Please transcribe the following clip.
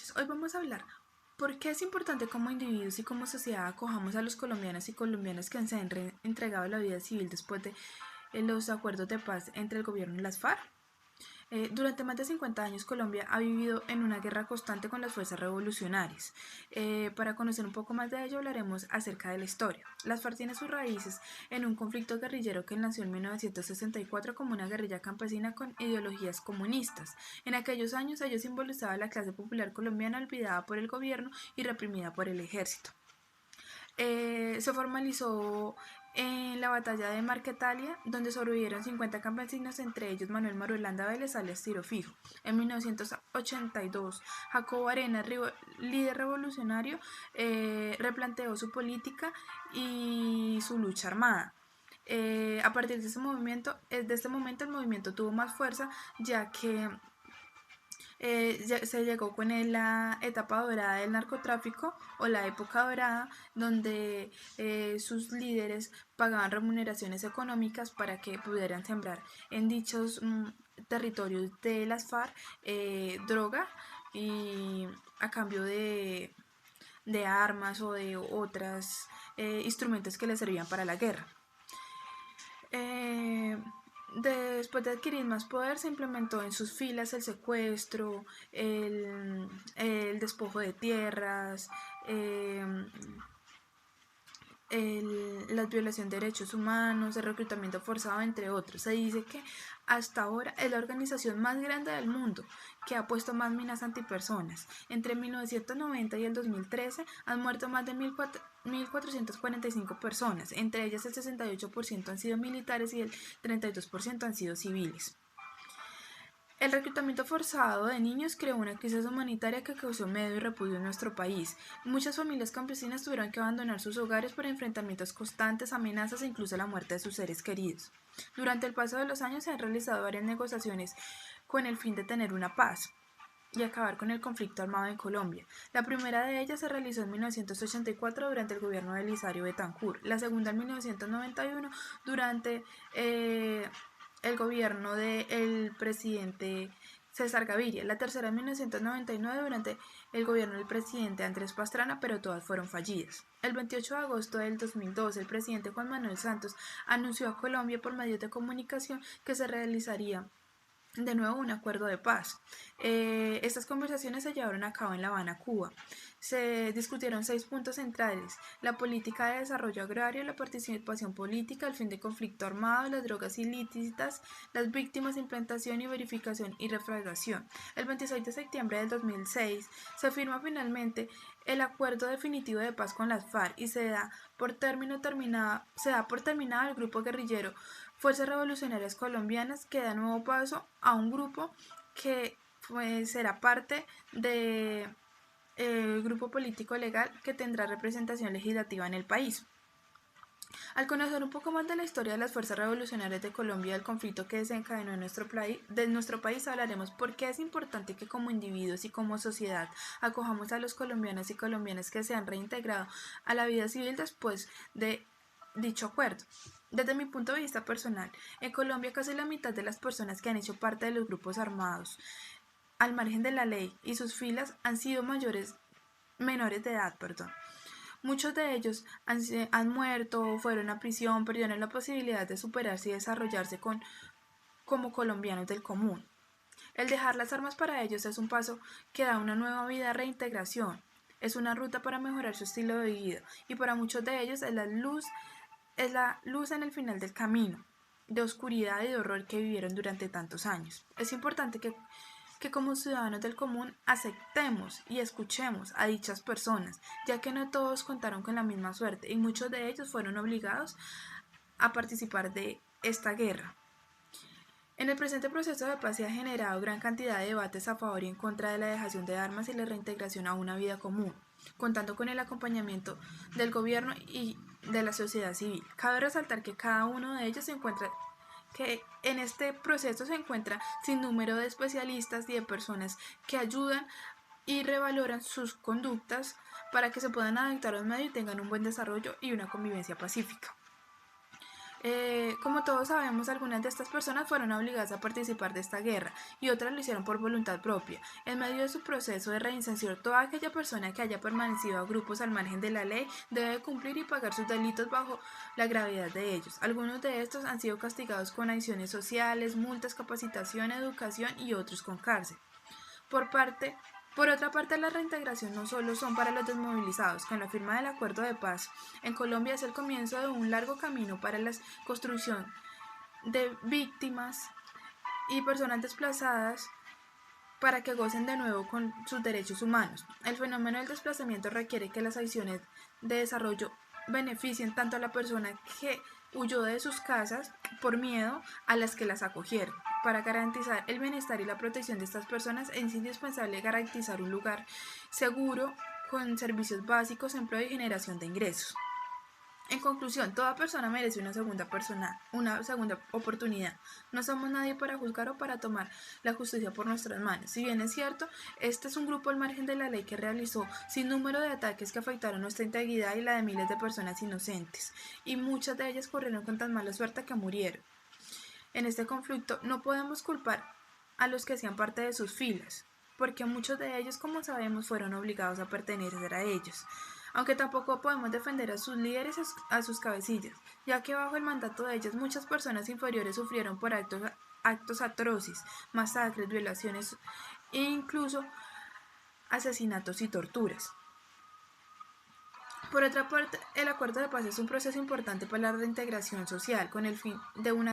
noches. Hoy vamos a hablar por qué es importante como individuos y como sociedad acojamos a los colombianos y colombianas que se han entregado la vida civil después de los acuerdos de paz entre el gobierno y las FARC. Durante más de 50 años Colombia ha vivido en una guerra constante con las fuerzas revolucionarias. Para conocer un poco más de ello hablaremos acerca de la historia. Las FARC tienen sus raíces en un conflicto guerrillero que nació en 1964 como una guerrilla campesina con ideologías comunistas. En aquellos años ello simbolizaba a la clase popular colombiana olvidada por el gobierno y reprimida por el ejército. Se formalizó en la batalla de Marquetalia, donde sobrevivieron 50 campesinos, entre ellos Manuel Marulanda Vélez, alias Tiro Fijo. En 1982, Jacobo Arenas, líder revolucionario, replanteó su política y su lucha armada. A partir de este momento el movimiento tuvo más fuerza, ya que se llegó con la etapa dorada del narcotráfico o la época dorada, donde sus líderes pagaban remuneraciones económicas para que pudieran sembrar en dichos territorios de las FARC droga y a cambio de armas o de otros instrumentos que les servían para la guerra. Después de adquirir más poder, se implementó en sus filas el secuestro, el despojo de tierras, la violación de derechos humanos, el reclutamiento forzado, entre otros. Se dice que hasta ahora es la organización más grande del mundo que ha puesto más minas antipersonas. Entre 1990 y el 2013 han muerto más de 1.445 personas, entre ellas el 68% han sido militares y el 32% han sido civiles. El reclutamiento forzado de niños creó una crisis humanitaria que causó miedo y repudio en nuestro país. Muchas familias campesinas tuvieron que abandonar sus hogares por enfrentamientos constantes, amenazas e incluso la muerte de sus seres queridos. Durante el paso de los años se han realizado varias negociaciones con el fin de tener una paz y acabar con el conflicto armado en Colombia. La primera de ellas se realizó en 1984 durante el gobierno de Elisario Betancur, la segunda en 1991 durante el gobierno del presidente César Gaviria, la tercera en 1999 durante el gobierno del presidente Andrés Pastrana, pero todas fueron fallidas. El 28 de agosto del 2012, el presidente Juan Manuel Santos anunció a Colombia por medios de comunicación que se realizaría de nuevo un acuerdo de paz. Estas conversaciones se llevaron a cabo en La Habana, Cuba. Se discutieron 6 puntos centrales: la política de desarrollo agrario, la participación política, el fin de conflicto armado, las drogas ilícitas, las víctimas, implantación y verificación y refragación. El 26 de septiembre del 2006 se firma finalmente el acuerdo definitivo de paz con las FARC y se da por terminado el grupo guerrillero Fuerzas Revolucionarias Colombianas, que da nuevo paso a un grupo que será parte del grupo político legal que tendrá representación legislativa en el país. Al conocer un poco más de la historia de las Fuerzas Revolucionarias de Colombia y del conflicto que desencadenó en nuestro país, hablaremos por qué es importante que como individuos y como sociedad acojamos a los colombianos y colombianas que se han reintegrado a la vida civil después de dicho acuerdo. Desde mi punto de vista personal, en Colombia casi la mitad de las personas que han hecho parte de los grupos armados al margen de la ley y sus filas han sido menores de edad. Muchos de ellos han muerto, fueron a prisión, perdieron la posibilidad de superarse y desarrollarse como colombianos del común. El dejar las armas para ellos es un paso que da una nueva vida a reintegración. Es una ruta para mejorar su estilo de vida y para muchos de ellos es la luz en el final del camino de oscuridad y de horror que vivieron durante tantos años. Es importante que como ciudadanos del común aceptemos y escuchemos a dichas personas, ya que no todos contaron con la misma suerte y muchos de ellos fueron obligados a participar de esta guerra. En el presente proceso de paz se ha generado gran cantidad de debates a favor y en contra de la dejación de armas y la reintegración a una vida común, contando con el acompañamiento del gobierno y de la sociedad civil. Cabe resaltar que cada uno de ellos que en este proceso se encuentra sin número de especialistas y de personas que ayudan y revaloran sus conductas para que se puedan adaptar a un medio y tengan un buen desarrollo y una convivencia pacífica. Como todos sabemos, algunas de estas personas fueron obligadas a participar de esta guerra y otras lo hicieron por voluntad propia. En medio de su proceso de reinserción, toda aquella persona que haya permanecido a grupos al margen de la ley debe cumplir y pagar sus delitos bajo la gravedad de ellos. Algunos de estos han sido castigados con acciones sociales, multas, capacitación, educación y otros con cárcel. Por otra parte, la reintegración no solo son para los desmovilizados. Con la firma del acuerdo de paz en Colombia es el comienzo de un largo camino para la construcción de víctimas y personas desplazadas para que gocen de nuevo con sus derechos humanos. El fenómeno del desplazamiento requiere que las acciones de desarrollo beneficien tanto a la persona que huyó de sus casas por miedo a las que las acogieron. Para garantizar el bienestar y la protección de estas personas es indispensable garantizar un lugar seguro con servicios básicos, empleo y generación de ingresos. En conclusión, toda persona merece una segunda oportunidad. No somos nadie para juzgar o para tomar la justicia por nuestras manos. Si bien es cierto, este es un grupo al margen de la ley que realizó sin número de ataques que afectaron nuestra integridad y la de miles de personas inocentes, y muchas de ellas corrieron con tan mala suerte que murieron. En este conflicto no podemos culpar a los que hacían parte de sus filas, porque muchos de ellos, como sabemos, fueron obligados a pertenecer a ellos. Aunque tampoco podemos defender a sus líderes, a sus cabecillas, ya que bajo el mandato de ellas muchas personas inferiores sufrieron por actos atroces, masacres, violaciones e incluso asesinatos y torturas. Por otra parte, el acuerdo de paz es un proceso importante para la reintegración social con el fin de una